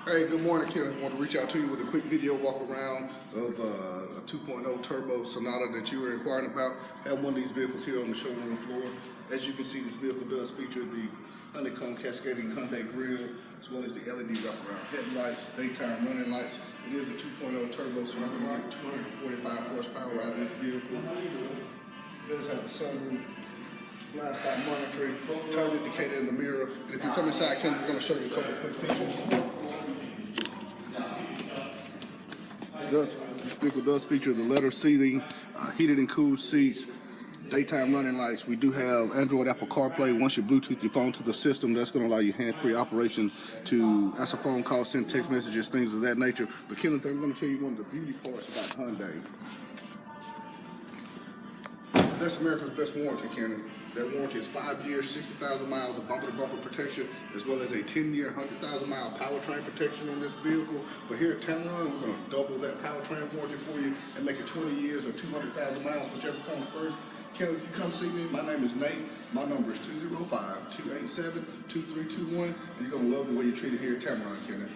Hey, good morning, Kenneth. I want to reach out to you with a quick video walk around of a 2.0 turbo Sonata that you were inquiring about. I have one of these vehicles here on the showroom floor. As you can see, this vehicle does feature the honeycomb cascading Hyundai grille, as well as the LED wraparound headlights, daytime running lights. It is a 2.0 turbo, so we're going to get 245 horsepower out of this vehicle. It does have a sunroof, blind spot monitoring, turn indicator in the mirror. And if you come inside, Kenneth, we're going to show you a couple of quick features. This vehicle does feature the leather seating, heated and cooled seats, daytime running lights. We do have Android Apple CarPlay. Once you Bluetooth your phone to the system, that's going to allow you hands-free operation to answer phone calls, send text messages, things of that nature. But Kenneth, I'm going to tell you one of the beauty parts about Hyundai. That's America's best warranty, Kenneth. That warranty is 5 years, 60,000 miles of bumper-to-bumper protection, as well as a 10-year, 100,000-mile powertrain protection on this vehicle. But here at Tameron, we're going to double that powertrain warranty for you and make it 20 years or 200,000 miles, whichever comes first. Kenneth, you come see me. My name is Nate. My number is 205-287-2321, and you're going to love the way you're treated here at Tameron, Kenneth.